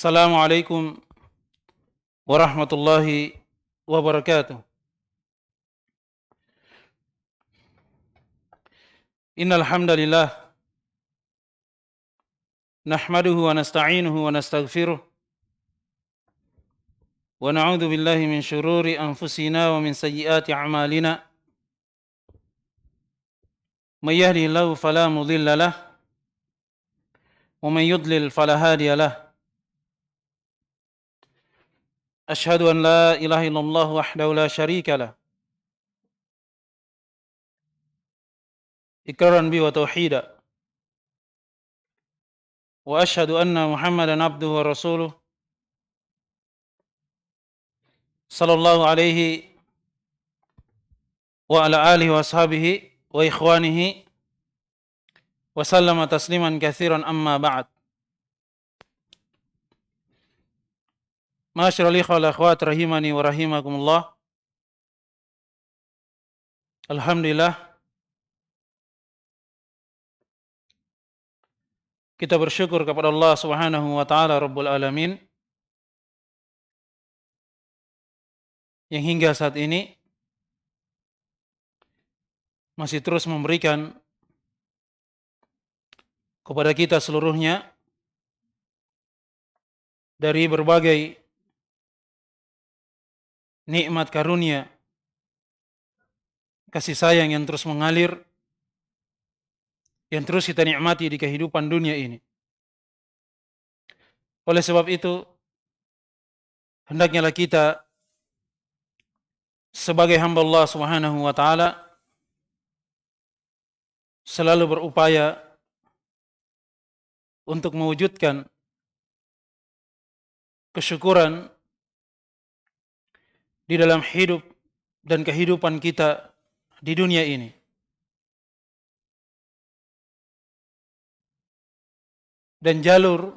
Assalamualaikum warahmatullahi wabarakatuh. Innal hamdalillah nahmaduhu wa nasta'inuhu wa nastaghfiruh wa na'udzu billahi min syururi anfusina wa min sayyiati a'malina. May yahdihillahu fala mudilla lah wa may yudlil fala hadiya lah. Asyhadu an la ilaha illallah wahdahu la syarika lah. Iqraran bi wa tauhida. Wa asyhadu anna Muhammadan abduhu wa rasuluh sallallahu alaihi wa ala alihi wa ashabihi wa ikhwanihi wa sallama tasliman katsiran amma ba'd. Ma'asyiral ikhwah wal akhwat rahimani wa rahimakumullah. Alhamdulillah kita bersyukur kepada Allah Subhanahu wa taala Rabbul Alamin yang hingga saat ini masih terus memberikan kepada kita seluruhnya dari berbagai nikmat karunia, kasih sayang yang terus mengalir, yang terus kita nikmati di kehidupan dunia ini. Oleh sebab itu, hendaknya kita sebagai hamba Allah Subhanahu wa taala selalu berupaya untuk mewujudkan kesyukuran di dalam hidup dan kehidupan kita di dunia ini. Dan jalur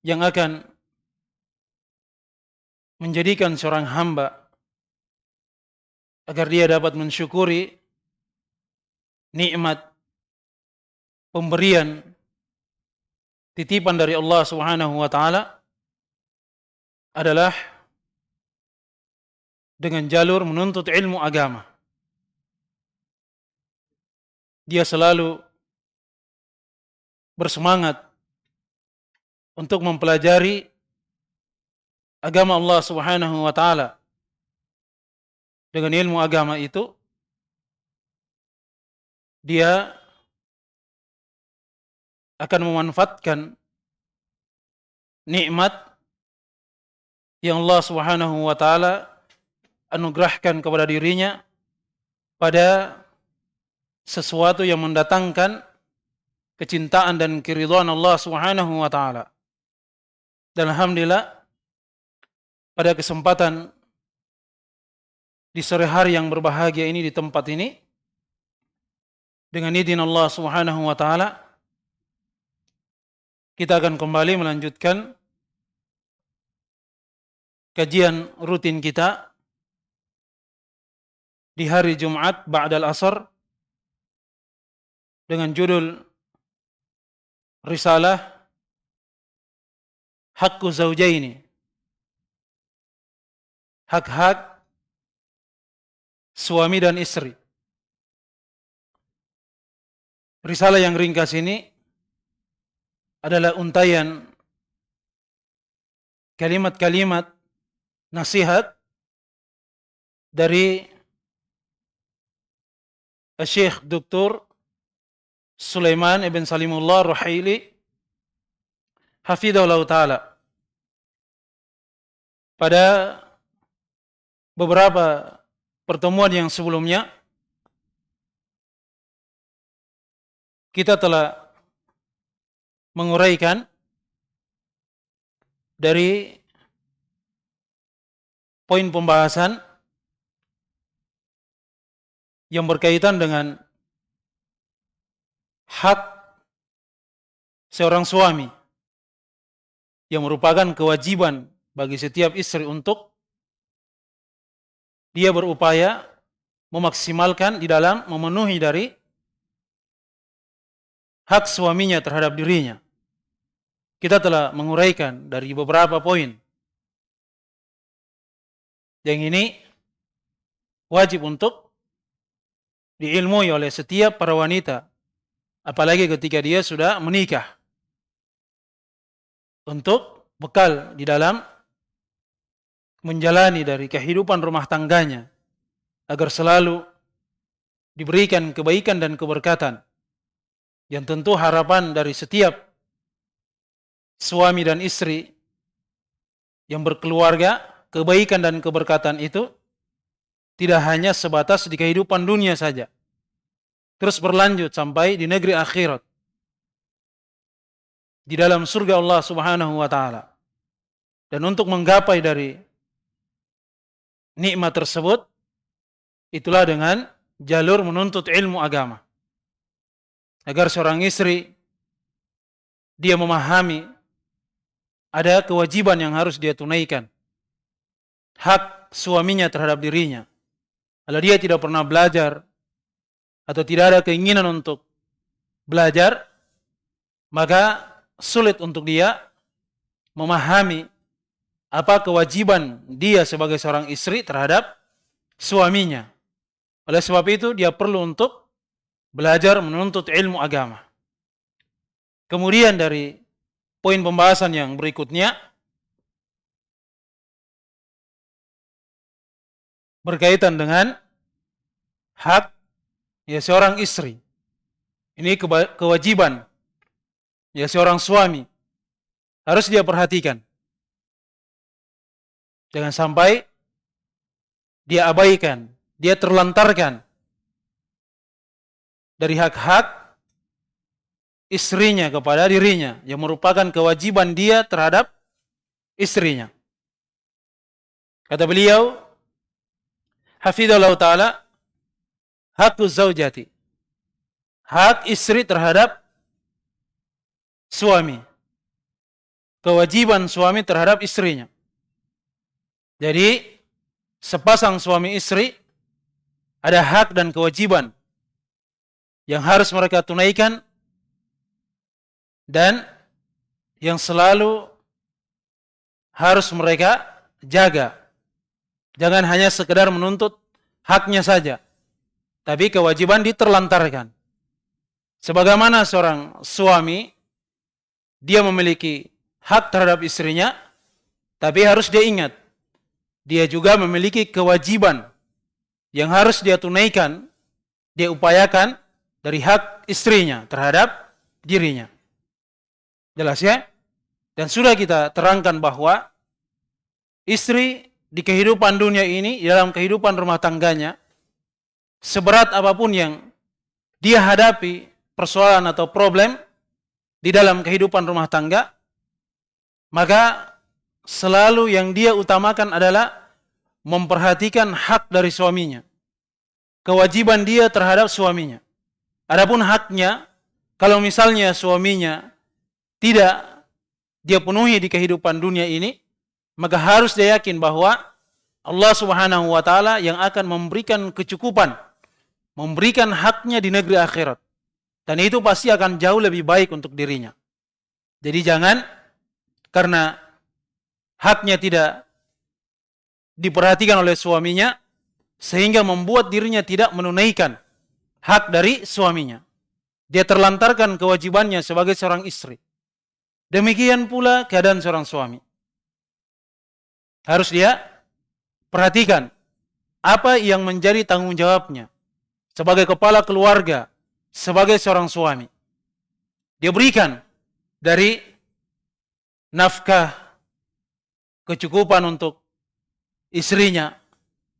yang akan menjadikan seorang hamba agar dia dapat mensyukuri nikmat pemberian titipan dari Allah Subhanahu wa taala adalah dengan jalur menuntut ilmu agama. Dia selalu bersemangat untuk mempelajari agama Allah Subhanahu wa taala. Dengan ilmu agama itu dia akan memanfaatkan nikmat yang Allah Subhanahu wa taala anugerahkan kepada dirinya pada sesuatu yang mendatangkan kecintaan dan keridhaan Allah Subhanahu wa taala. Dan alhamdulillah pada kesempatan di sore hari yang berbahagia ini di tempat ini dengan izin Allah Subhanahu wa taala kita akan kembali melanjutkan kajian rutin kita di hari Jumat ba'dal asar dengan judul Risalah Haqqu Zawjaini, hak-hak suami dan istri. Risalah yang ringkas ini adalah untaian kalimat-kalimat nasihat dari Syekh Dr. Sulaiman ibn Salimullah Ruhaili hafidhahullah ta'ala. Pada beberapa pertemuan yang sebelumnya kita telah menguraikan dari poin pembahasan yang berkaitan dengan hak seorang suami yang merupakan kewajiban bagi setiap istri untuk dia berupaya memaksimalkan di dalam memenuhi dari hak suaminya terhadap dirinya. kita telah menguraikan dari beberapa poin. Yang ini wajib untuk diilmui oleh setiap para wanita, apalagi ketika dia sudah menikah, untuk bekal di dalam menjalani dari kehidupan rumah tangganya, agar selalu diberikan kebaikan dan keberkatan. Yang tentu harapan dari setiap suami dan istri yang berkeluarga, kebaikan dan keberkatan itu tidak hanya sebatas di kehidupan dunia saja, terus berlanjut sampai di negeri akhirat, di dalam surga Allah Subhanahu wa taala. Dan untuk menggapai dari nikmat tersebut, itulah dengan jalur menuntut ilmu agama. Agar seorang istri dia memahami ada kewajiban yang harus dia tunaikan, hak suaminya terhadap dirinya. Kalau dia tidak pernah belajar atau tidak ada keinginan untuk belajar, maka sulit untuk dia memahami apa kewajiban dia sebagai seorang istri terhadap suaminya. Oleh sebab itu dia perlu untuk belajar menuntut ilmu agama. Kemudian dari poin pembahasan yang berikutnya berkaitan dengan hak ya seorang istri. Ini kewajiban ya seorang suami, harus dia perhatikan. Jangan sampai dia abaikan, dia terlantarkan dari hak-hak istrinya kepada dirinya, yang merupakan kewajiban dia terhadap istrinya. Kata beliau, hafidhallahu ta'ala, hakuz zaujati, hak istri terhadap suami, kewajiban suami terhadap istrinya. Jadi sepasang suami istri ada hak dan kewajiban yang harus mereka tunaikan dan yang selalu harus mereka jaga. Jangan hanya sekedar menuntut haknya saja, tapi kewajiban diterlantarkan. Sebagaimana seorang suami, dia memiliki hak terhadap istrinya, tapi harus dia ingat, dia juga memiliki kewajiban yang harus dia tunaikan, dia upayakan dari hak istrinya terhadap dirinya. Jelas ya? Dan sudah kita terangkan bahwa istri di kehidupan dunia ini, dalam kehidupan rumah tangganya, seberat apapun yang dia hadapi, persoalan atau problem di dalam kehidupan rumah tangga, maka selalu yang dia utamakan adalah memperhatikan hak dari suaminya, kewajiban dia terhadap suaminya. Adapun haknya, kalau misalnya suaminya tidak dia penuhi di kehidupan dunia ini, maka harus dia yakin bahwa Allah Subhanahu wa taala yang akan memberikan kecukupan, memberikan haknya di negeri akhirat. Dan itu pasti akan jauh lebih baik untuk dirinya. Jadi jangan karena haknya tidak diperhatikan oleh suaminya sehingga membuat dirinya tidak menunaikan hak dari suaminya. Dia terlantarkan kewajibannya sebagai seorang istri. Demikian pula keadaan seorang suami. Harus dia perhatikan apa yang menjadi tanggung jawabnya sebagai kepala keluarga, sebagai seorang suami. Dia berikan dari nafkah, kecukupan untuk istrinya.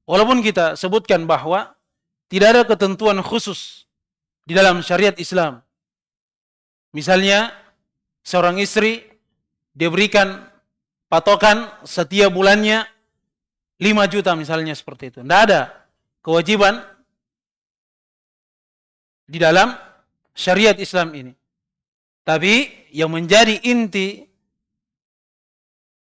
Walaupun kita sebutkan bahwa tidak ada ketentuan khusus di dalam syariat Islam. Misalnya, seorang istri dia berikan patokan setiap bulannya 5 juta misalnya seperti itu. Tidak ada kewajiban di dalam syariat Islam ini. Tapi yang menjadi inti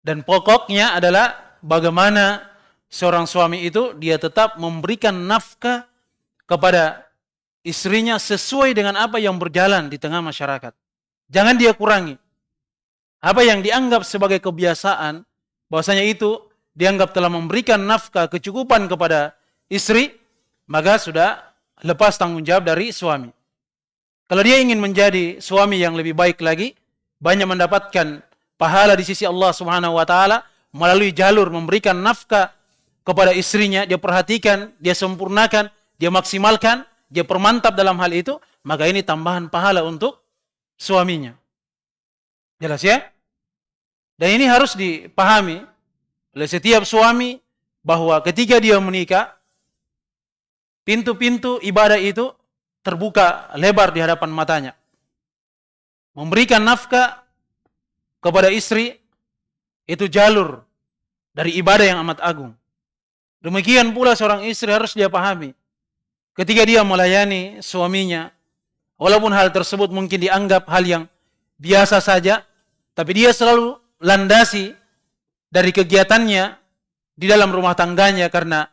dan pokoknya adalah bagaimana seorang suami itu dia tetap memberikan nafkah kepada istrinya sesuai dengan apa yang berjalan di tengah masyarakat. Jangan dia kurangi. Apa yang dianggap sebagai kebiasaan, bahwasanya itu dianggap telah memberikan nafkah kecukupan kepada istri, maka sudah lepas tanggung jawab dari suami. Kalau dia ingin menjadi suami yang lebih baik lagi, banyak mendapatkan pahala di sisi Allah Subhanahu wa taala melalui jalur memberikan nafkah kepada istrinya, dia perhatikan, dia sempurnakan, dia maksimalkan, dia permantap dalam hal itu, maka ini tambahan pahala untuk suaminya. Jelas ya? Dan ini harus dipahami oleh setiap suami bahwa ketika dia menikah, pintu-pintu ibadah itu terbuka lebar di hadapan matanya. Memberikan nafkah kepada istri itu jalur dari ibadah yang amat agung. Demikian pula seorang istri harus dia pahami. Ketika dia melayani suaminya, walaupun hal tersebut mungkin dianggap hal yang biasa saja, tapi dia selalu landasi dari kegiatannya di dalam rumah tangganya karena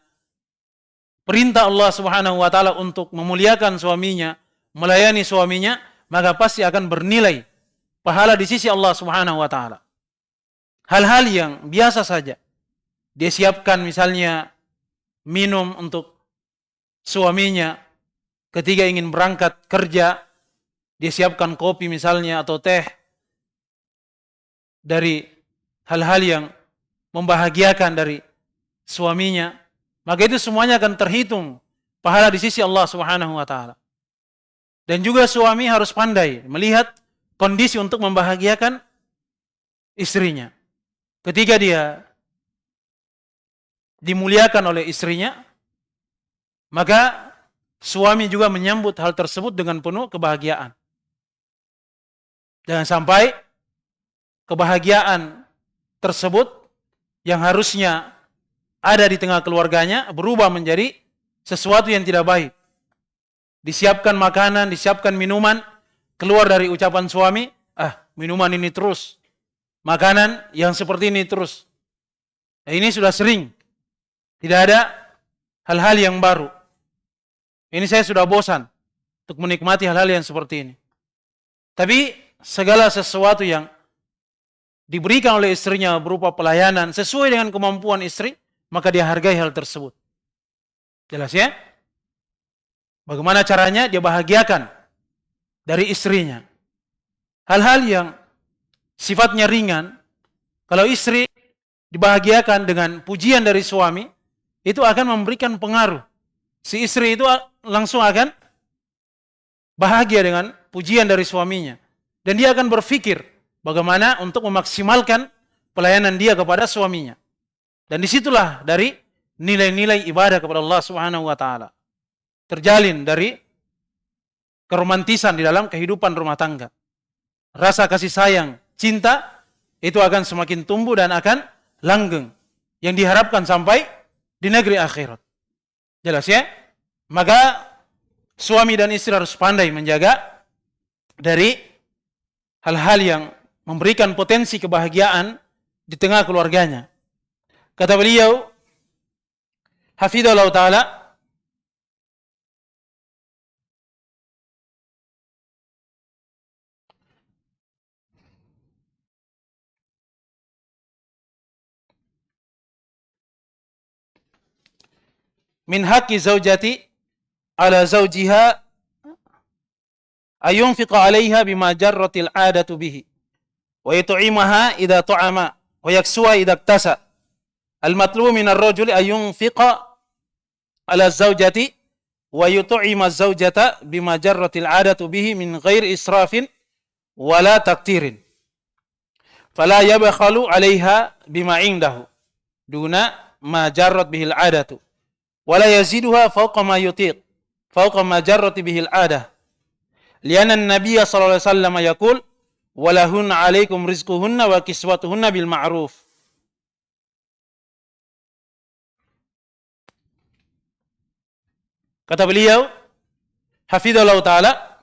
perintah Allah Subhanahu wa taala untuk memuliakan suaminya, melayani suaminya, maka pasti akan bernilai pahala di sisi Allah Subhanahu wa taala. Hal-hal yang biasa saja. Dia siapkan misalnya minum untuk suaminya ketika ingin berangkat kerja, dia siapkan kopi misalnya atau teh dari hal-hal yang membahagiakan dari suaminya, maka itu semuanya akan terhitung pahala di sisi Allah Subhanahu wa taala. Dan juga suami harus pandai melihat kondisi untuk membahagiakan istrinya. Ketika dia dimuliakan oleh istrinya, maka suami juga menyambut hal tersebut dengan penuh kebahagiaan. Jangan sampai kebahagiaan tersebut yang harusnya ada di tengah keluarganya berubah menjadi sesuatu yang tidak baik. Disiapkan makanan, disiapkan minuman, keluar dari ucapan suami, minuman ini terus, makanan yang seperti ini terus. Ini sudah sering. Tidak ada hal-hal yang baru. Ini saya sudah bosan untuk menikmati hal-hal yang seperti ini. Tapi segala sesuatu yang diberikan oleh istrinya berupa pelayanan sesuai dengan kemampuan istri, maka dia hargai hal tersebut. Jelas ya? Bagaimana caranya dia bahagiakan dari istrinya. Hal-hal yang sifatnya ringan, kalau istri dibahagiakan dengan pujian dari suami, itu akan memberikan pengaruh. Si istri itu langsung akan bahagia dengan pujian dari suaminya. Dan dia akan berpikir bagaimana untuk memaksimalkan pelayanan dia kepada suaminya. Dan disitulah dari nilai-nilai ibadah kepada Allah Subhanahu wa taala terjalin dari keromantisan di dalam kehidupan rumah tangga. Rasa kasih sayang, cinta itu akan semakin tumbuh dan akan langgeng yang diharapkan sampai di negeri akhirat. Jelas ya? Maka suami dan istri harus pandai menjaga dari hal-hal yang memberikan potensi kebahagiaan di tengah keluarganya. Kata beliau, hafidhallahu ta'ala, min haqqi zaujati ala zaujiha ayunfiqa 'alaiha bima jarratil 'adatu bihi wa yut'imaha idza ta'ama wa yaksuha idza iktasa. Al-matlubu min ar-rajuli ayunfiqa 'ala zaujati wa yut'ima az-zaujata bima jarratil 'adatu bihi min ghairi israfin wala taqtirin. Fala yabkhalu 'alaiha bima 'indahu duna ma jarrat bihil 'adatu. Wala yaziduha fawqa ma yutiq fawqa ma jarrat bihil 'adah. Lianna an-nabiy sallallahu alaihi wasallam yaqul walahun 'alaikum rizquhunna wa kiswatuhunna bil ma'ruf. Kata beliau, hafidhallahu ta'ala,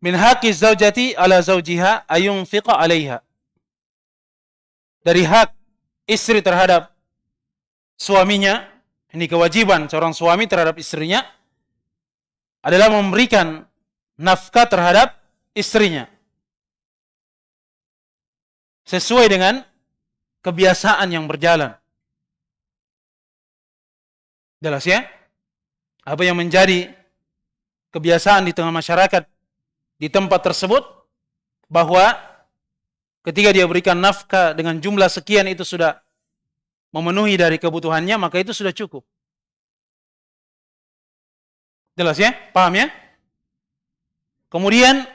min haqqi zaujati ala zaujiha ayunfiqa 'alaiha. Dari hak istri terhadap suaminya, ini kewajiban seorang suami terhadap istrinya adalah memberikan nafkah terhadap istrinya. Sesuai dengan kebiasaan yang berjalan. Jelas ya? Apa yang menjadi kebiasaan di tengah masyarakat di tempat tersebut, bahwa ketika dia berikan nafkah dengan jumlah sekian itu sudah memenuhi dari kebutuhannya, maka itu sudah cukup. Jelas ya? Paham ya? Kemudian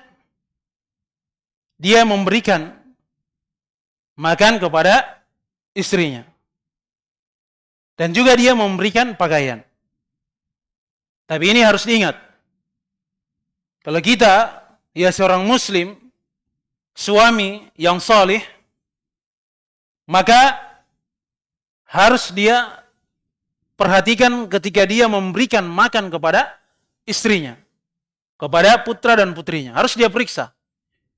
dia memberikan makan kepada istrinya. Dan juga dia memberikan pakaian. Tapi ini harus diingat. Kalau kita, ya seorang muslim, suami yang saleh, maka harus dia perhatikan ketika dia memberikan makan kepada istrinya, kepada putra dan putrinya. Harus dia periksa.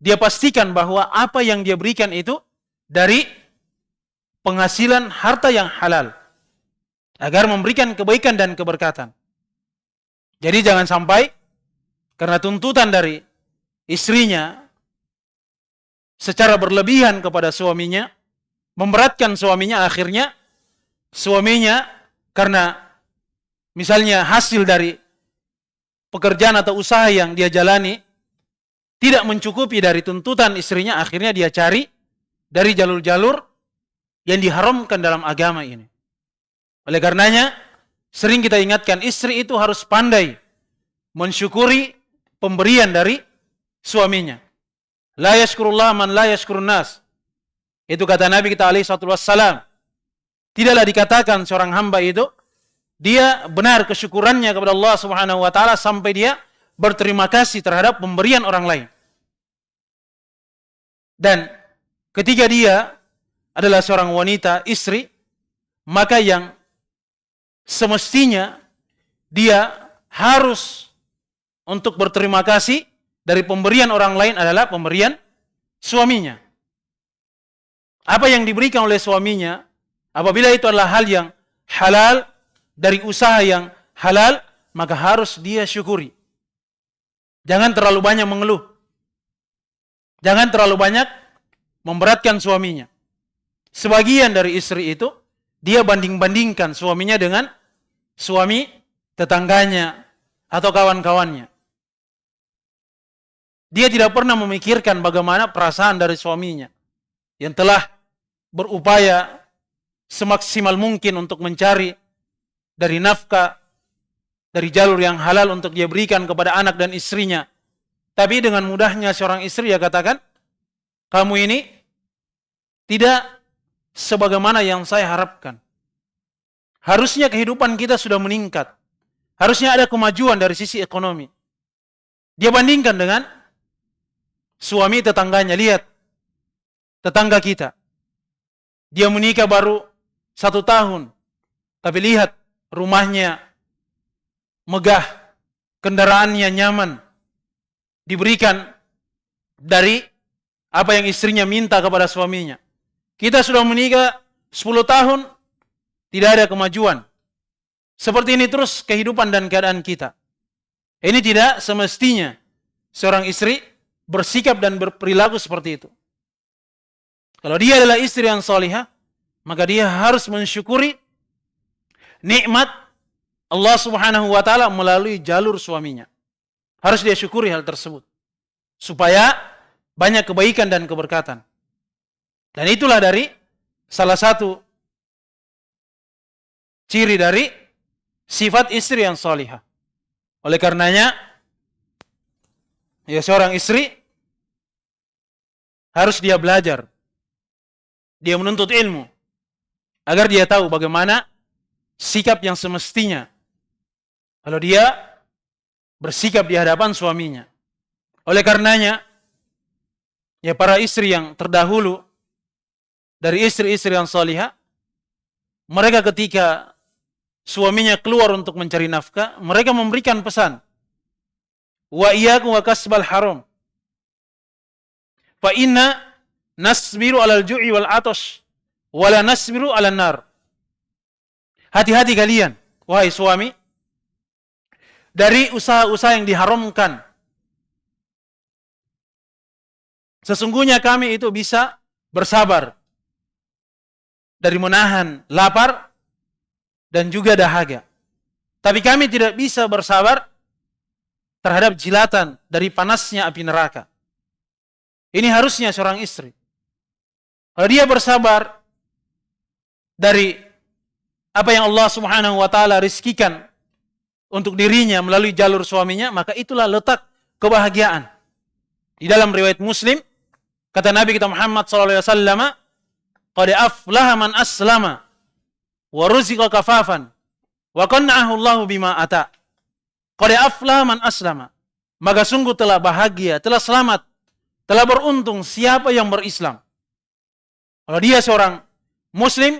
Dia pastikan bahwa apa yang dia berikan itu dari penghasilan harta yang halal, agar memberikan kebaikan dan keberkatan. Jadi jangan sampai karena tuntutan dari istrinya secara berlebihan kepada suaminya, memberatkan suaminya, akhirnya suaminya karena misalnya hasil dari pekerjaan atau usaha yang dia jalani tidak mencukupi dari tuntutan istrinya, akhirnya dia cari dari jalur-jalur yang diharamkan dalam agama ini. Oleh karenanya, sering kita ingatkan, istri itu harus pandai mensyukuri pemberian dari suaminya. La yashkurullah man la yashkurun nas. Itu kata Nabi kita alaihi salatu wassalam. Tidaklah dikatakan seorang hamba itu dia benar kesyukurannya kepada Allah Subhanahu wa taala sampai dia berterima kasih terhadap pemberian orang lain. Dan ketika dia adalah seorang wanita, istri, maka yang semestinya dia harus untuk berterima kasih dari pemberian orang lain adalah pemberian suaminya. Apa yang diberikan oleh suaminya, apabila itu adalah hal yang halal, dari usaha yang halal, maka harus dia syukuri. Jangan terlalu banyak mengeluh. Jangan terlalu banyak memberatkan suaminya. Sebagian dari istri itu, dia banding-bandingkan suaminya dengan suami tetangganya atau kawan-kawannya. Dia tidak pernah memikirkan bagaimana perasaan dari suaminya yang telah berupaya semaksimal mungkin untuk mencari dari nafkah, dari jalur yang halal untuk dia berikan kepada anak dan istrinya. Tapi dengan mudahnya seorang istri dia katakan, kamu ini tidak sebagaimana yang saya harapkan. Harusnya kehidupan kita sudah meningkat. Harusnya ada kemajuan dari sisi ekonomi. Dia bandingkan dengan suami tetangganya. Lihat, tetangga kita. Dia menikah baru 1 tahun. Tapi lihat, rumahnya megah, kendaraannya nyaman. Diberikan dari apa yang istrinya minta kepada suaminya. Kita sudah menikah 10 tahun, tidak ada kemajuan. Seperti ini terus kehidupan dan keadaan kita. Ini tidak semestinya seorang istri bersikap dan berperilaku seperti itu. Kalau dia adalah istri yang salihah, maka dia harus mensyukuri nikmat Allah Subhanahu wa taala melalui jalur suaminya. Harus dia syukuri hal tersebut. Supaya banyak kebaikan dan keberkatan. Dan itulah dari salah satu ciri dari sifat istri yang salihah. Oleh karenanya, ya seorang istri harus dia belajar. Dia menuntut ilmu agar dia tahu bagaimana sikap yang semestinya kalau dia bersikap di hadapan suaminya. Oleh karenanya, ya para istri yang terdahulu dari istri-istri yang salihah, mereka ketika suaminya keluar untuk mencari nafkah, mereka memberikan pesan, wa iyyakum wa kasbal haram. Fa inna nasbiru 'alal ju'i wal 'atash wa la nasbiru 'alan nar. Hati-hati kalian, wahai suami, dari usaha-usaha yang diharamkan Sesungguhnya kami itu bisa bersabar dari menahan lapar dan juga dahaga. Tapi kami tidak bisa bersabar terhadap jilatan dari panasnya api neraka. Ini harusnya seorang istri. Kalau dia bersabar dari apa yang Allah Subhanahu wa taala rizkikan untuk dirinya melalui jalur suaminya, maka itulah letak kebahagiaan. Di dalam riwayat Muslim, kata Nabi kita Muhammad sallallahu alaihi wasallam, "Qad aflaha man aslama wa ruziqa kafafan wa qanna'ahu Allahu bima ata." Qad aflaha man aslama. Maka sungguh telah bahagia, telah selamat, telah beruntung siapa yang berislam. Kalau dia seorang muslim,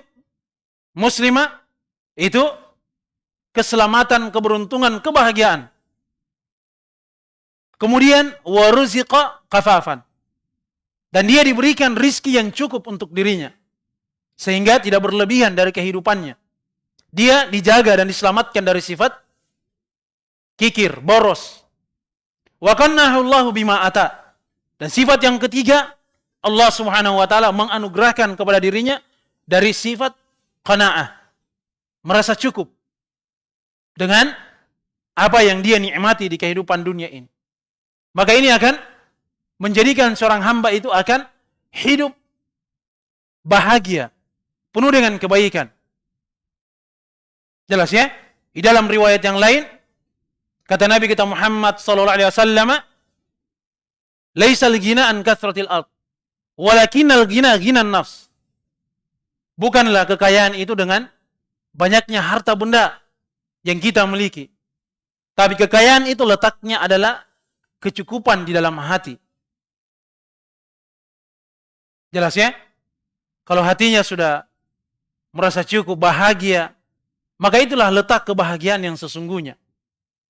muslimah, itu keselamatan, keberuntungan, kebahagiaan. Kemudian waruziqa kafafan. Dan dia diberikan rizki yang cukup untuk dirinya. Sehingga tidak berlebihan dari kehidupannya. Dia dijaga dan diselamatkan dari sifat kikir, boros. Wa qannahu Allahu bima ata. Dan sifat yang ketiga, Allah Subhanahu wa taala menganugerahkan kepada dirinya dari sifat qanaah. Merasa cukup dengan apa yang dia nikmati di kehidupan dunia ini. Maka ini akan menjadikan seorang hamba itu akan hidup bahagia, penuh dengan kebaikan. Jelas ya? Di dalam riwayat yang lain, kata Nabi kita Muhammad sallallahu alaihi wasallam, "Laisal ghina an kathratil ard, walakinnal ghina ghinan nafs." Bukanlah kekayaan itu dengan banyaknya harta benda yang kita miliki. Tapi kekayaan itu letaknya adalah kecukupan di dalam hati. Jelas ya? Kalau hatinya sudah merasa cukup, bahagia, maka itulah letak kebahagiaan yang sesungguhnya.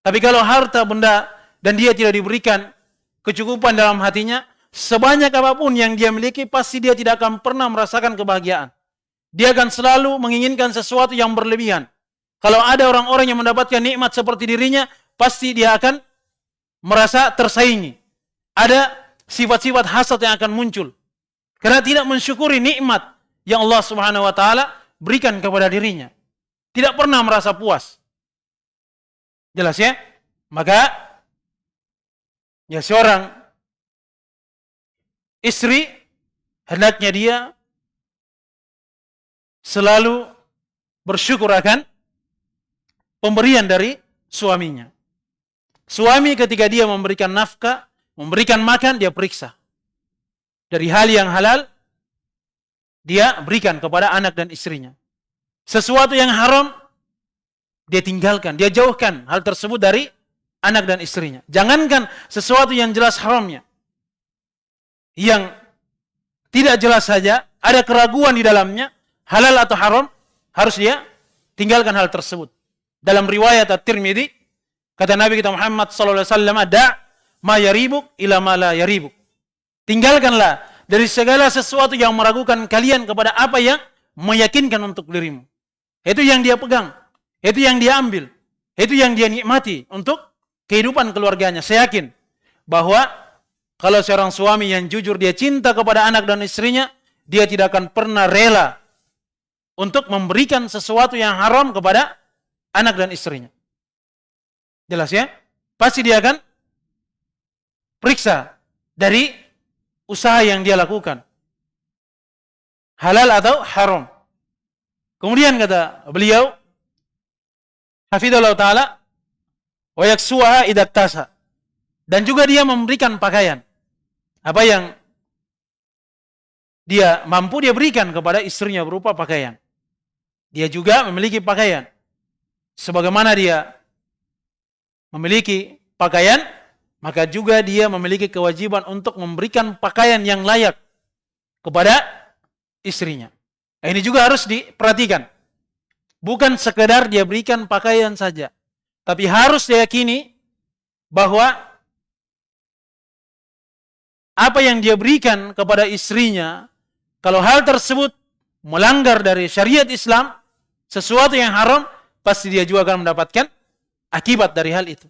Tapi kalau harta benda dan dia tidak diberikan kecukupan dalam hatinya, sebanyak apapun yang dia miliki, pasti dia tidak akan pernah merasakan kebahagiaan. Dia akan selalu menginginkan sesuatu yang berlebihan. Kalau ada orang-orang yang mendapatkan nikmat seperti dirinya, pasti dia akan merasa tersaingi. Ada sifat-sifat hasad yang akan muncul. Karena tidak mensyukuri nikmat yang Allah Subhanahu wa taala berikan kepada dirinya. Tidak pernah merasa puas. Jelas ya? Maka ya seorang istri hendaknya dia selalu bersyukur akan pemberian dari suaminya. Suami ketika dia memberikan nafkah, memberikan makan, dia periksa. Dari hal yang halal, dia berikan kepada anak dan istrinya. Sesuatu yang haram, dia tinggalkan, dia jauhkan hal tersebut dari anak dan istrinya. Jangankan sesuatu yang jelas haramnya. Yang tidak jelas saja, ada keraguan di dalamnya, halal atau haram, harus dia tinggalkan hal tersebut. Dalam riwayat At-Tirmidzi, kata Nabi kita Muhammad sallallahu alaihi wasallam, "Da' ma yaribuk ila ma la yaribuk." Tinggalkanlah dari segala sesuatu yang meragukan kalian kepada apa yang meyakinkan untuk dirimu. Itu yang dia pegang, itu yang dia ambil, itu yang dia nikmati untuk kehidupan keluarganya. Saya yakin bahwa kalau seorang suami yang jujur, dia cinta kepada anak dan istrinya, dia tidak akan pernah rela untuk memberikan sesuatu yang haram kepada anak dan istrinya. Jelas ya? Pasti dia akan periksa dari usaha yang dia lakukan. Halal atau haram. Kemudian kata beliau, hafizallahu ta'ala, wa yaksuha idat tasa. Dan juga dia memberikan pakaian. Apa yang dia mampu, dia berikan kepada istrinya berupa pakaian. Dia juga memiliki pakaian. Sebagaimana dia memiliki pakaian, maka juga dia memiliki kewajiban untuk memberikan pakaian yang layak kepada istrinya. Nah, ini juga harus diperhatikan. Bukan sekedar dia berikan pakaian saja, tapi harus diyakini bahwa apa yang dia berikan kepada istrinya, kalau hal tersebut melanggar dari syariat Islam, sesuatu yang haram, pasti dia juga akan mendapatkan akibat dari hal itu.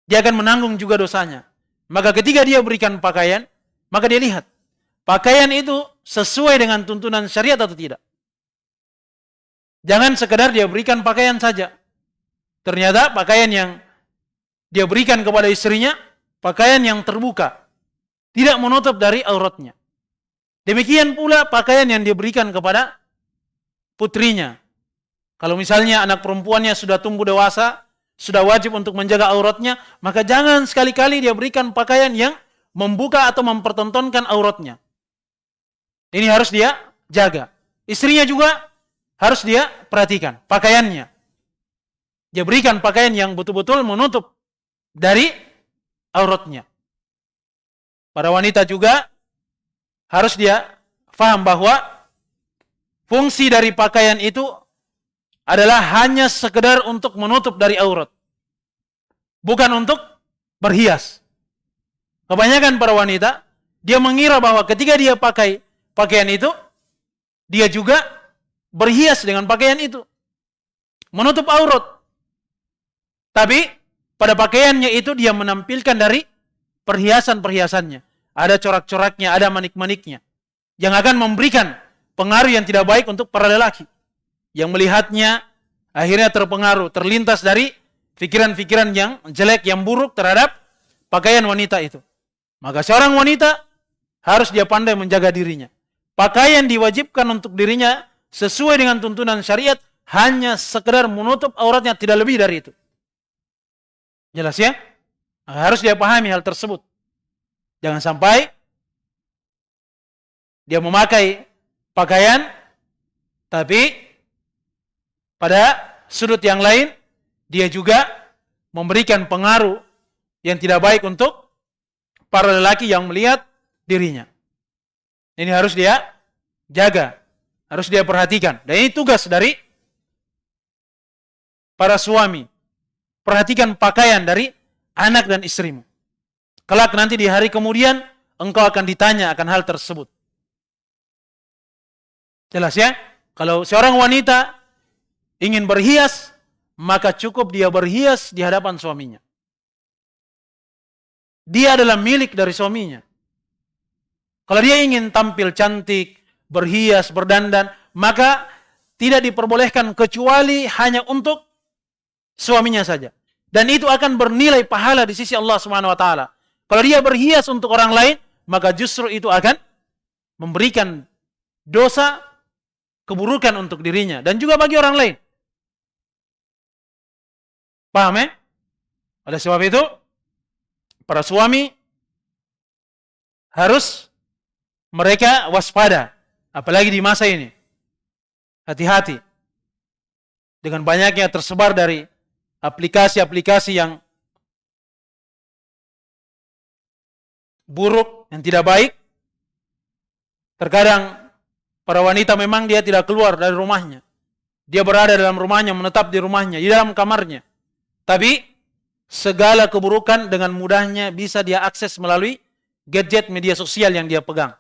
Dia akan menanggung juga dosanya. Maka ketika dia berikan pakaian, Maka dia lihat, pakaian itu sesuai dengan tuntunan syariat atau tidak. Jangan sekedar dia berikan pakaian saja. Ternyata pakaian yang dia berikan kepada istrinya, pakaian yang terbuka, tidak menutup dari auratnya. Demikian pula pakaian yang dia berikan kepada putrinya. Kalau misalnya anak perempuannya sudah tumbuh dewasa, sudah wajib untuk menjaga auratnya, maka jangan sekali-kali dia berikan pakaian yang membuka atau mempertontonkan auratnya. Ini harus dia jaga. Istrinya juga harus dia perhatikan pakaiannya. Dia berikan pakaian yang betul-betul menutup dari auratnya. Para wanita juga harus dia faham bahwa fungsi dari pakaian itu adalah hanya sekedar untuk menutup dari aurat. Bukan untuk berhias. Kebanyakan para wanita, dia mengira bahwa ketika dia pakai pakaian itu, dia juga berhias dengan pakaian itu. Menutup aurat. Tapi pada pakaiannya itu dia menampilkan dari perhiasan-perhiasannya. Ada corak-coraknya, ada manik-maniknya. Yang akan memberikan pengaruh yang tidak baik untuk para lelaki. Yang melihatnya akhirnya terpengaruh, terlintas dari pikiran-pikiran yang jelek, yang buruk terhadap pakaian wanita itu. Maka seorang wanita harus dia pandai menjaga dirinya. Pakaian diwajibkan untuk dirinya sesuai dengan tuntunan syariat hanya sekedar menutup auratnya, tidak lebih dari itu. Jelas ya? Harus dia pahami hal tersebut. Jangan sampai dia memakai pakaian tapi pada sudut yang lain dia juga memberikan pengaruh yang tidak baik untuk para lelaki yang melihat dirinya. Ini harus dia jaga, harus dia perhatikan. Dan ini tugas dari para suami. Perhatikan pakaian dari anak dan istrimu. Kelak nanti di hari kemudian engkau akan ditanya akan hal tersebut. Jelas ya? Kalau seorang wanita ingin berhias, maka cukup dia berhias di hadapan suaminya. Dia adalah milik dari suaminya. Kalau dia ingin tampil cantik, berhias, berdandan, maka tidak diperbolehkan kecuali hanya untuk suaminya saja. Dan itu akan bernilai pahala di sisi Allah Subhanahu wa taala. Kalau dia berhias untuk orang lain, maka justru itu akan memberikan dosa, keburukan untuk dirinya dan juga bagi orang lain. Paham ya? Oleh sebab itu, para suami harus mereka waspada, apalagi di masa ini. Hati-hati dengan banyaknya tersebar dari aplikasi-aplikasi yang buruk, yang tidak baik. Terkadang para wanita memang dia tidak keluar dari rumahnya. Dia berada dalam rumahnya, menetap di rumahnya, di dalam kamarnya. Tapi segala keburukan dengan mudahnya bisa dia akses melalui gadget media sosial yang dia pegang.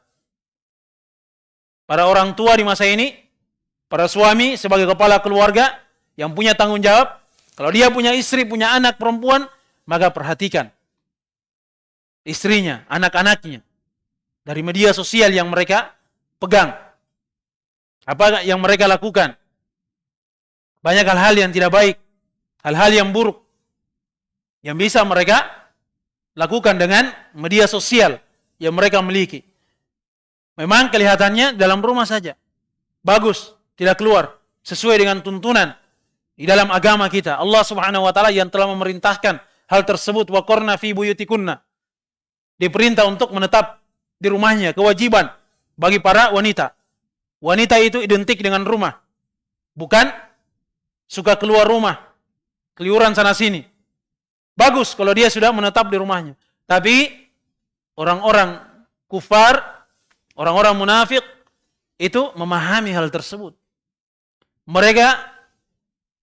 Para orang tua di masa ini, para suami sebagai kepala keluarga yang punya tanggung jawab, kalau dia punya istri, punya anak perempuan, maka perhatikan istrinya, anak-anaknya dari media sosial yang mereka pegang. Apa yang mereka lakukan? Banyak hal-hal yang tidak baik, hal-hal yang buruk yang bisa mereka lakukan dengan media sosial yang mereka miliki. Memang kelihatannya dalam rumah saja bagus, tidak keluar sesuai dengan tuntunan di dalam agama kita. Allah Subhanahu wa taala yang telah memerintahkan hal tersebut, wa qarna fi buyutikunna. Diperintah untuk menetap di rumahnya, kewajiban bagi para wanita. Wanita itu identik dengan rumah. Bukan suka keluar rumah, keliuran sana sini. Bagus kalau dia sudah menetap di rumahnya. Tapi orang-orang kufar, orang-orang munafik itu memahami hal tersebut. Mereka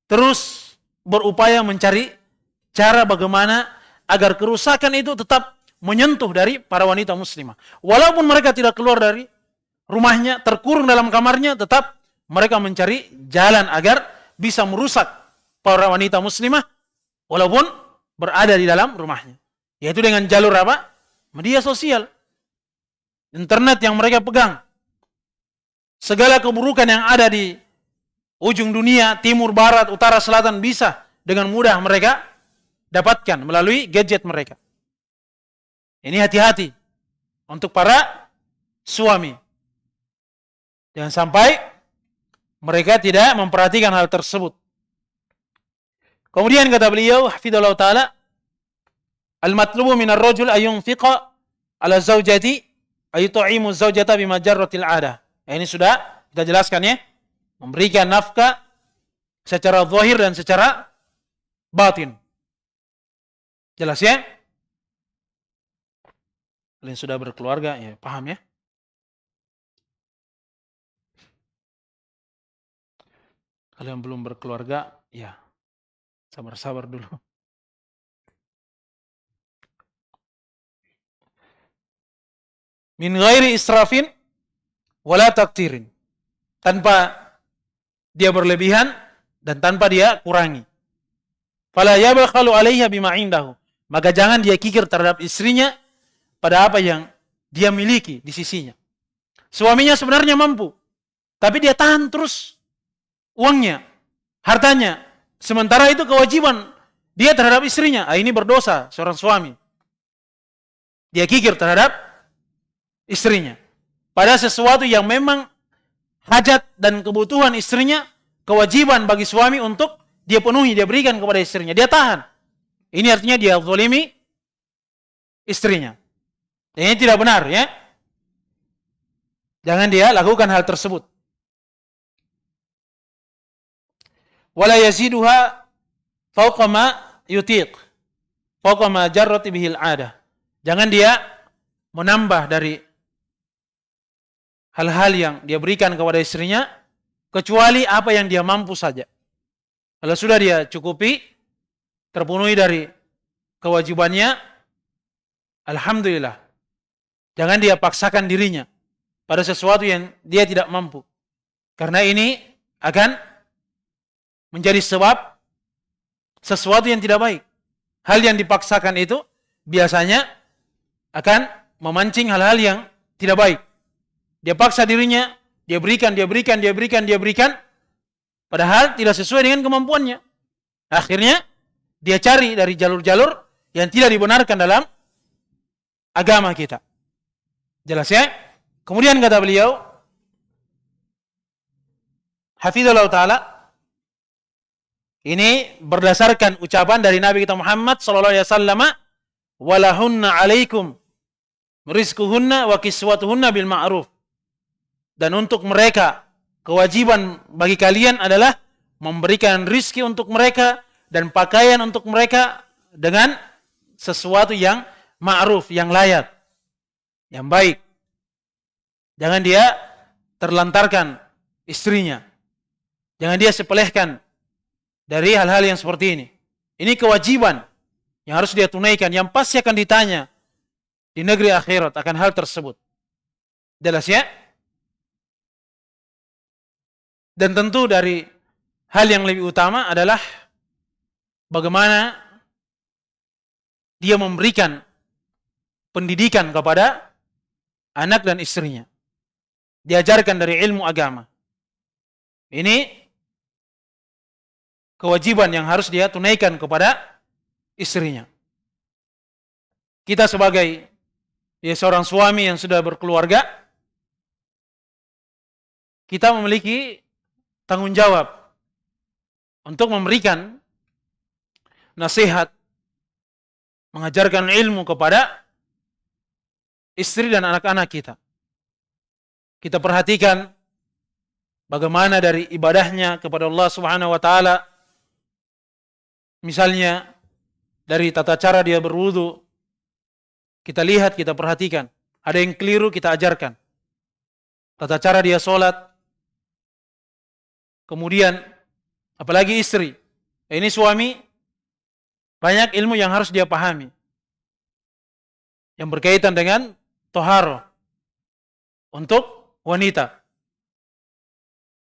terus berupaya mencari cara bagaimana agar kerusakan itu tetap menyentuh dari para wanita muslimah. Walaupun mereka tidak keluar dari rumahnya, terkurung dalam kamarnya, tetap mereka mencari jalan agar bisa merusak para wanita muslimah walaupun berada di dalam rumahnya. Yaitu dengan jalur apa? Media sosial. internet yang mereka pegang, segala keburukan yang ada di ujung dunia, timur, barat, utara, selatan, bisa dengan mudah mereka dapatkan melalui gadget mereka. Ini hati-hati untuk para suami. Jangan sampai mereka tidak memperhatikan hal tersebut. Kemudian kata beliau, hafizallahu ta'ala, al-matlubu minar rajul ayunfiqa ala zawjati ayut'imu zawjata bima jarratil 'adah. Ini sudah kita jelaskan ya. Memberikan nafkah secara zahir dan secara batin. Jelas ya? Kalian sudah berkeluarga ya, paham ya? Kalian belum berkeluarga, ya sabar-sabar dulu. Min ghairi israfin wala taktirin. Tanpa dia berlebihan dan tanpa dia kurangi. Fala yabkhalu 'alaiha bima 'indahu. Maka jangan dia kikir terhadap istrinya pada apa yang dia miliki di sisinya. Suaminya sebenarnya mampu, tapi dia tahan terus uangnya, hartanya. Sementara itu kewajiban dia terhadap istrinya. Ini berdosa seorang suami. Dia kikir terhadap istrinya. Pada sesuatu yang memang hajat dan kebutuhan istrinya, kewajiban bagi suami untuk dia penuhi, dia berikan kepada istrinya. Dia tahan. Ini artinya dia zalimi istrinya. Ini tidak benar ya. Jangan dia lakukan hal tersebut. Wala yaziduha fawqa ma yutiq. Fawqa ma jarrat bihil 'adah. Jangan dia menambah dari hal-hal yang dia berikan kepada istrinya, kecuali apa yang dia mampu saja. Kalau sudah dia cukupi, terpenuhi dari kewajibannya, alhamdulillah. Jangan dia paksakan dirinya pada sesuatu yang dia tidak mampu. Karena ini akan menjadi sebab sesuatu yang tidak baik. Hal yang dipaksakan itu biasanya akan memancing hal-hal yang tidak baik. Dia paksa dirinya, dia berikan, padahal tidak sesuai dengan kemampuannya. Akhirnya, dia cari dari jalur-jalur yang tidak dibenarkan dalam agama kita. Jelas ya? Kemudian kata beliau, hafizallahu ta'ala, ini berdasarkan ucapan dari Nabi kita Muhammad sallallahu alaihi wasallam, walahunna alaikum rizquhunna wa kiswatuhunna bil ma'ruf. Dan untuk mereka, kewajiban bagi kalian adalah memberikan rizki untuk mereka dan pakaian untuk mereka dengan sesuatu yang ma'ruf, yang layak, yang baik. Jangan dia terlantarkan istrinya. Jangan dia sepelehkan dari hal-hal yang seperti ini. Ini kewajiban yang harus dia tunaikan, yang pasti akan ditanya di negeri akhirat akan hal tersebut. Jelas ya? Dan tentu dari hal yang lebih utama adalah bagaimana dia memberikan pendidikan kepada anak dan istrinya. Diajarkan dari ilmu agama. Ini kewajiban yang harus dia tunaikan kepada istrinya. Kita sebagai seorang suami yang sudah berkeluarga, kita memiliki tanggung jawab untuk memberikan nasihat, mengajarkan ilmu kepada istri dan anak-anak kita. Kita perhatikan bagaimana dari ibadahnya kepada Allah Subhanahu wa taala. Misalnya dari tata cara dia berwudu, kita lihat, kita perhatikan. Ada yang keliru, kita ajarkan. Tata cara dia sholat. Kemudian, apalagi istri. Ini suami, banyak ilmu yang harus dia pahami. Yang berkaitan dengan toharo. Untuk wanita.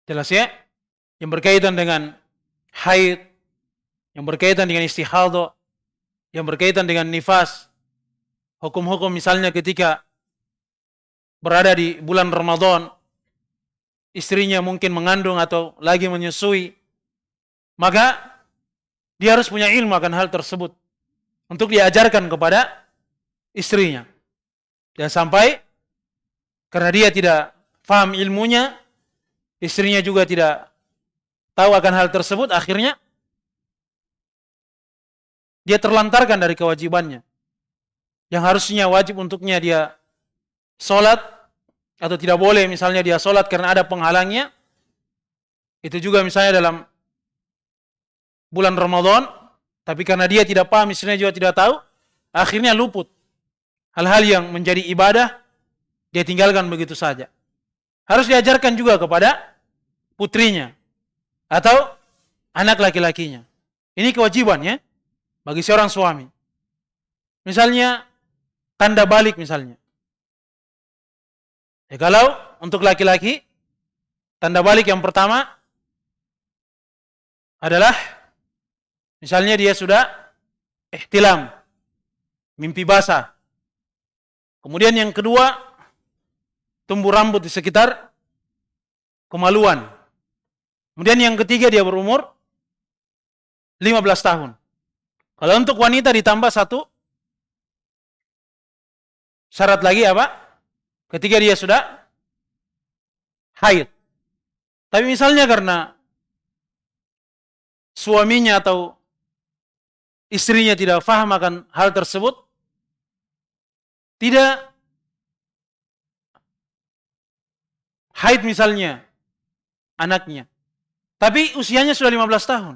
Jelas ya? Yang berkaitan dengan haid. Yang berkaitan dengan istihadah. Yang berkaitan dengan nifas. Hukum-hukum misalnya ketika berada di bulan Ramadan, istrinya mungkin mengandung atau lagi menyusui, maka dia harus punya ilmu akan hal tersebut untuk diajarkan kepada istrinya. Dan sampai karena dia tidak paham ilmunya, istrinya juga tidak tahu akan hal tersebut, akhirnya dia terlantarkan dari kewajibannya. Yang harusnya wajib untuknya dia sholat, atau tidak boleh misalnya dia sholat karena ada penghalangnya, itu juga misalnya dalam bulan Ramadan, tapi karena dia tidak paham, istrinya juga tidak tahu, akhirnya luput. Hal-hal yang menjadi ibadah, dia tinggalkan begitu saja. Harus diajarkan juga kepada putrinya, atau anak laki-lakinya. Ini kewajiban ya, bagi seorang suami. Misalnya, tanda balik misalnya. Ya, kalau untuk laki-laki, tanda balik yang pertama adalah misalnya dia sudah ihtilam, mimpi basah. Kemudian yang kedua, tumbuh rambut di sekitar kemaluan. Kemudian yang ketiga dia berumur 15 tahun. Kalau untuk wanita ditambah satu syarat lagi apa? Ketika dia sudah haid. Tapi misalnya karena suaminya atau istrinya tidak paham akan hal tersebut, tidak haid misalnya anaknya, tapi usianya sudah 15 tahun.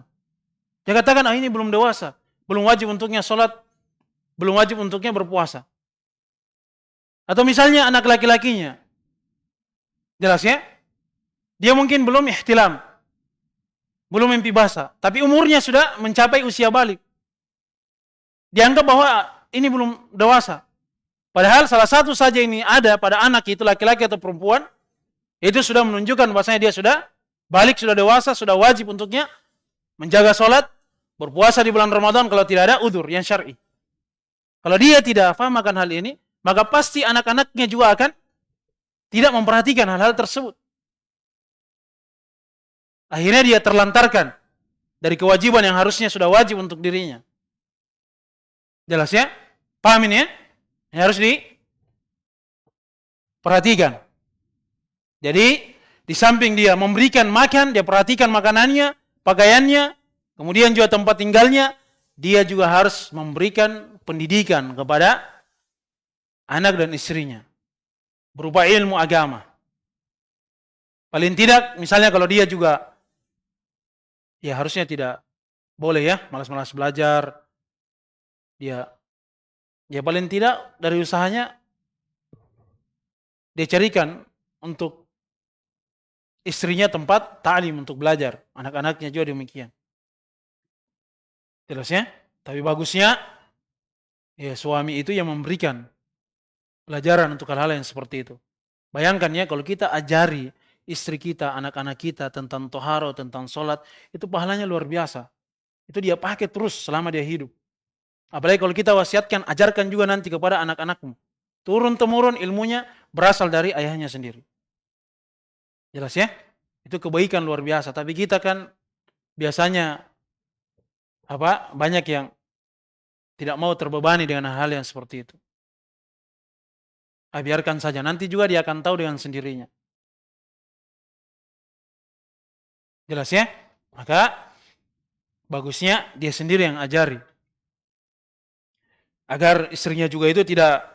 Dia katakan, ini belum dewasa, belum wajib untuknya sholat, belum wajib untuknya berpuasa. Atau misalnya anak laki-lakinya, jelas ya, dia mungkin belum ihtilam, belum mimpi basah, tapi umurnya sudah mencapai usia balik. Dianggap bahwa ini belum dewasa. Padahal salah satu saja ini ada pada anak itu, laki-laki atau perempuan, itu sudah menunjukkan bahwasanya dia sudah balik, sudah dewasa, sudah wajib untuknya menjaga sholat, berpuasa di bulan Ramadan kalau tidak ada udzur yang syar'i. Kalau dia tidak paham akan hal ini, maka pasti anak-anaknya juga akan tidak memperhatikan hal-hal tersebut. Akhirnya dia terlantarkan dari kewajiban yang harusnya sudah wajib untuk dirinya. Jelas ya? Paham ini ya? Ini harus diperhatikan. Jadi, di samping dia memberikan makan, dia perhatikan makanannya, pakaiannya, kemudian juga tempat tinggalnya, dia juga harus memberikan pendidikan kepada anak dan istrinya berupa ilmu agama. Paling tidak, misalnya kalau dia juga, ya harusnya tidak boleh ya, malas-malas belajar. Dia paling tidak dari usahanya, dia carikan untuk istrinya tempat ta'lim untuk belajar. Anak-anaknya juga demikian. Jelas ya? Tapi bagusnya, ya suami itu yang memberikan pelajaran untuk hal-hal yang seperti itu. Bayangkan ya, kalau kita ajari istri kita, anak-anak kita tentang toharo, tentang sholat, itu pahalanya luar biasa. Itu dia pakai terus selama dia hidup. Apalagi kalau kita wasiatkan, ajarkan juga nanti kepada anak-anakmu. Turun-temurun ilmunya berasal dari ayahnya sendiri. Jelas ya? Itu kebaikan luar biasa. Tapi kita kan biasanya banyak yang tidak mau terbebani dengan hal yang seperti itu. Biarkan saja, nanti juga dia akan tahu dengan sendirinya. Jelas ya? Maka bagusnya dia sendiri yang ajari. Agar istrinya juga itu tidak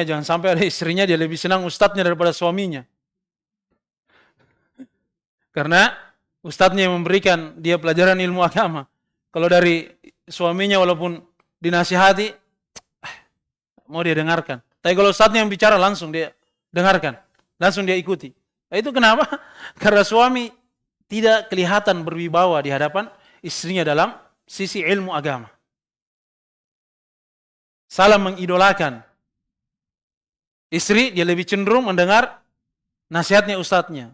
jangan sampai ada istrinya dia lebih senang ustadznya daripada suaminya. Karena ustadznya yang memberikan dia pelajaran ilmu agama. Kalau dari suaminya walaupun dinasihati, mau dia dengarkan. Tapi kalau ustadznya yang bicara langsung dia dengarkan, langsung dia ikuti. Nah, itu kenapa? Karena suami tidak kelihatan berwibawa di hadapan istrinya dalam sisi ilmu agama. Salah mengidolakan istri, dia lebih cenderung mendengar nasihatnya ustadznya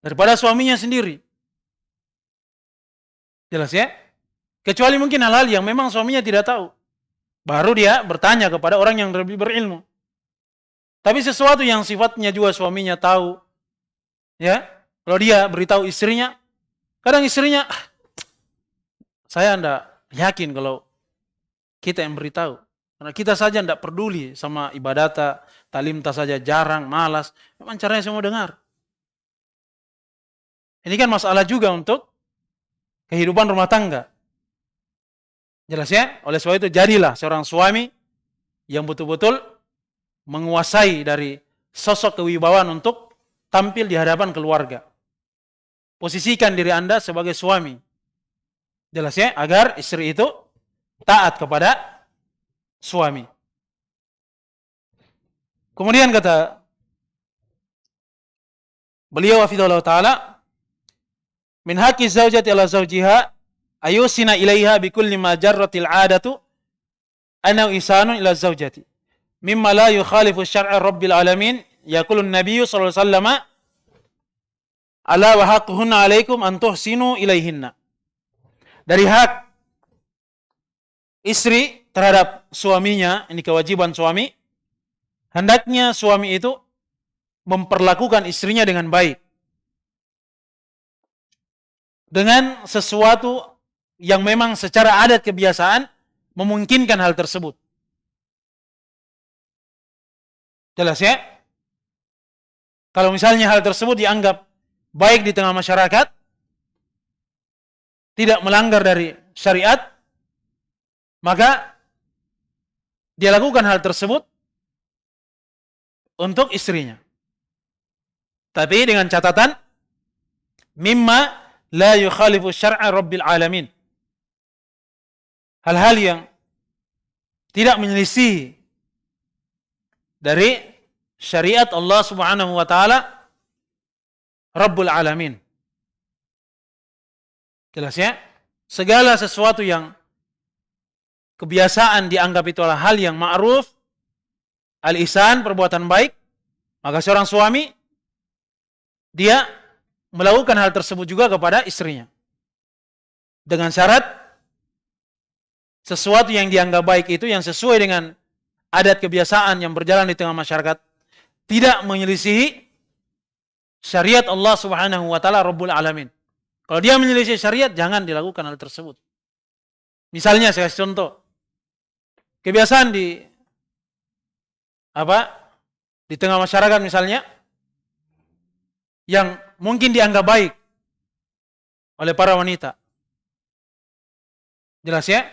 daripada suaminya sendiri. Jelas ya? Kecuali mungkin hal-hal yang memang suaminya tidak tahu. Baru dia bertanya kepada orang yang lebih berilmu. Tapi sesuatu yang sifatnya juga suaminya tahu, ya, kalau dia beritahu istrinya, kadang istrinya, saya enggak yakin kalau kita yang beritahu. Karena kita saja enggak peduli sama ibadah, talimta saja jarang, malas. Memang caranya semua dengar. Ini kan masalah juga untuk kehidupan rumah tangga. Jelas ya? Oleh sebab itu jadilah seorang suami yang betul-betul menguasai dari sosok kewibawaan untuk tampil di hadapan keluarga. Posisikan diri Anda sebagai suami. Jelas ya? Agar istri itu taat kepada suami. Kemudian kata beliau hafizahullah ta'ala, min haqqi zaujati ala zaujiha ayusina ilaiha bikulli ma jarratil adatu anau isanun ila zaujati mimma la yukhalifu syar'a rabbil alamin yaqulun nabiyyu sallallahu alaihi wasallam ala wa haqquhunna alaikum an tuhsinu ilaihinna. Dari hak istri terhadap suaminya, ini kewajiban suami, hendaknya suami itu memperlakukan istrinya dengan baik. Dengan sesuatu yang memang secara adat kebiasaan memungkinkan hal tersebut. Jelas ya? Kalau misalnya hal tersebut dianggap baik di tengah masyarakat, tidak melanggar dari syariat, maka dia lakukan hal tersebut untuk istrinya. Tapi dengan catatan, mimma la yukhalifu syar'a rabbil alamin. Hal-hal yang tidak menyelisih dari syariat Allah Subhanahu wa taala Rabbul Alamin. Jelas ya? Segala sesuatu yang kebiasaan dianggap itu adalah hal yang ma'ruf, al-ihsan, perbuatan baik, maka seorang suami dia melakukan hal tersebut juga kepada istrinya. Dengan syarat sesuatu yang dianggap baik itu yang sesuai dengan adat kebiasaan yang berjalan di tengah masyarakat, tidak menyelisihi syariat Allah Subhanahu wa taala Rabbul Alamin. Kalau dia menyelisih syariat, jangan dilakukan hal tersebut. Misalnya saya kasih contoh. Kebiasaan di tengah masyarakat misalnya yang mungkin dianggap baik oleh para wanita. Jelas ya?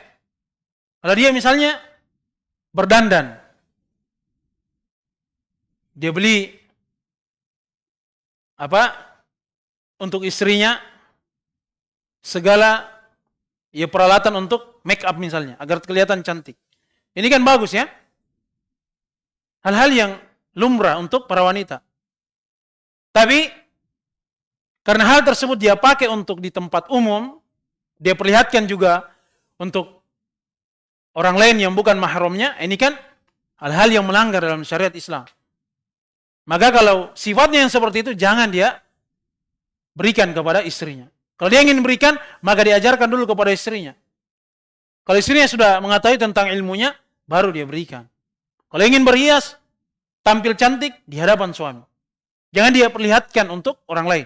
Kalau dia misalnya berdandan, dia beli untuk istrinya segala peralatan untuk make up misalnya agar kelihatan cantik. Ini kan bagus ya? Hal-hal yang lumrah untuk para wanita. Tapi karena hal tersebut dia pakai untuk di tempat umum, dia perlihatkan juga untuk orang lain yang bukan mahramnya, ini kan hal-hal yang melanggar dalam syariat Islam. Maka kalau sifatnya yang seperti itu, jangan dia berikan kepada istrinya. Kalau dia ingin berikan, maka diajarkan dulu kepada istrinya. Kalau istrinya sudah mengetahui tentang ilmunya, baru dia berikan. Kalau ingin berhias, tampil cantik di hadapan suami. Jangan dia perlihatkan untuk orang lain.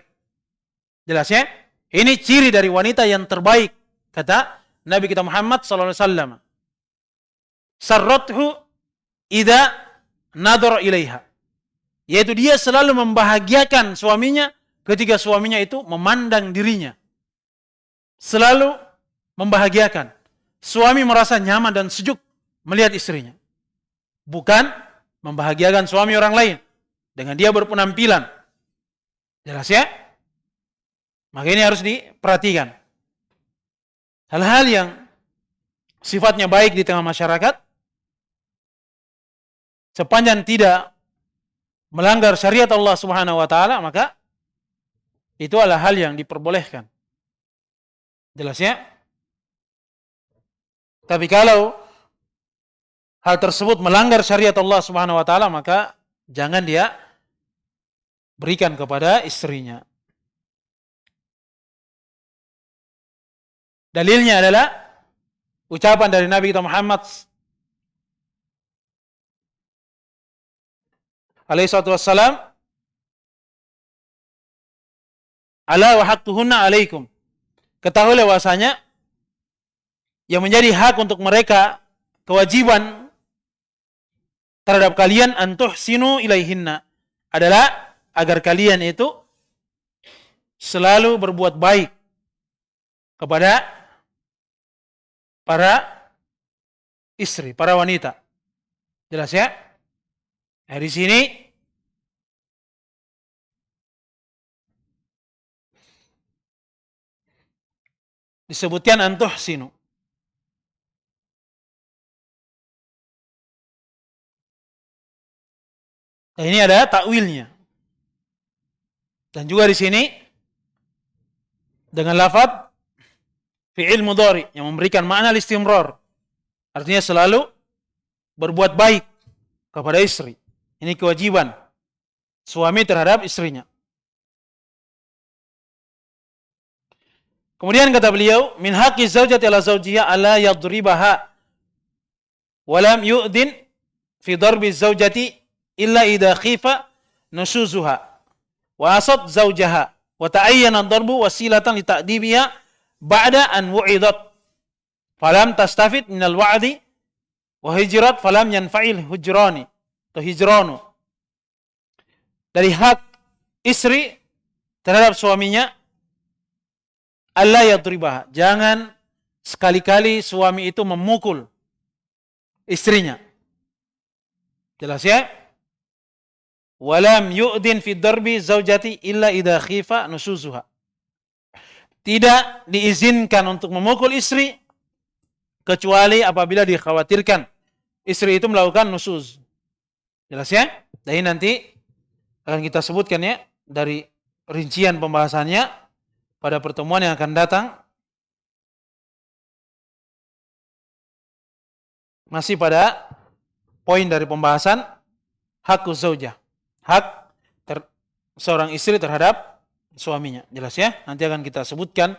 Jelas ya? Ini ciri dari wanita yang terbaik, kata Nabi kita Muhammad SAW. Sarrathu idza nadhara ilaiha. Yaitu dia selalu membahagiakan suaminya ketika suaminya itu memandang dirinya. Selalu membahagiakan. Suami merasa nyaman dan sejuk melihat istrinya. Bukan membahagiakan suami orang lain dengan dia berpenampilan. Jelas ya? Maka ini harus diperhatikan. Hal-hal yang sifatnya baik di tengah masyarakat, sepanjang tidak melanggar syariat Allah Subhanahu wa taala, maka itu adalah hal yang diperbolehkan. Jelas ya? Tapi kalau hal tersebut melanggar syariat Allah Subhanahu wa taala, maka jangan dia berikan kepada istrinya. Dalilnya adalah ucapan dari Nabi kita Muhammad alaihi wassalam, ala wa haqquhunna alaikum. Ketahuilah bahwasanya yang menjadi hak untuk mereka, kewajiban terhadap kalian, antuhsinu ilaihinna, adalah agar kalian itu selalu berbuat baik kepada para istri, para wanita. Jelas ya? Nah, di sini disebutkan antuhsinu. Nah, ini ada takwilnya. Dan juga di sini dengan lafaz fi'il mudhari yang memberikan makna istimrar. Artinya selalu berbuat baik kepada istri. Ini kewajiban suami terhadap istrinya. Kemudian kata beliau, min haqqi zaujati ala zawjiha ala yadribaha wa lam yu'din fi darbi zaujati illa idha khifa nusuzuha wa asad zaujaha wa ta'ayyana darbu wasilatan li ta'dibiha ba'da an wu'idat falam tastafid minal wa'di wa hijrat falam yanfa'il hujrani atau hijranu. Dari hak istri terhadap suaminya, alla yadribaha, jangan sekali-kali suami itu memukul istrinya. Jelas ya? Walam yu'din fi darbi zaujati illa idha khifa nusuzuha. Tidak diizinkan untuk memukul istri kecuali apabila dikhawatirkan istri itu melakukan nusuz. Jelas ya? Dan ini nanti akan kita sebutkan ya dari rincian pembahasannya pada pertemuan yang akan datang. Masih pada poin dari pembahasan hakuz zaujah. Hak seorang istri terhadap suaminya. Jelas ya? Nanti akan kita sebutkan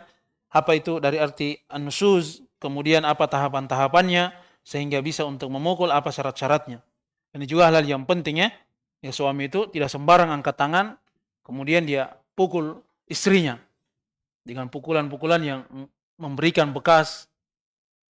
apa itu dari arti an-nusuz, kemudian apa tahapan-tahapannya sehingga bisa untuk memukul, apa syarat-syaratnya. Ini juga hal yang penting ya. Ya, suami itu tidak sembarang angkat tangan kemudian dia pukul istrinya dengan pukulan-pukulan yang memberikan bekas.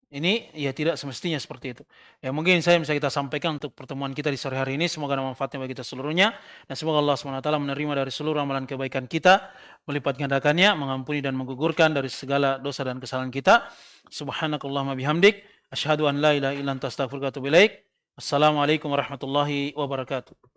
Ini ya tidak semestinya seperti itu. Ya mungkin saya bisa kita sampaikan untuk pertemuan kita di sore hari ini. Semoga ada manfaatnya bagi kita seluruhnya. Dan semoga Allah SWT menerima dari seluruh amalan kebaikan kita, melipat gandakannya, mengampuni dan menggugurkan dari segala dosa dan kesalahan kita. Subhanakallahumma bihamdik, asyhadu an la ilaha illa anta astaghfiruka wa atubu ilaik. Assalamualaikum warahmatullahi wabarakatuh.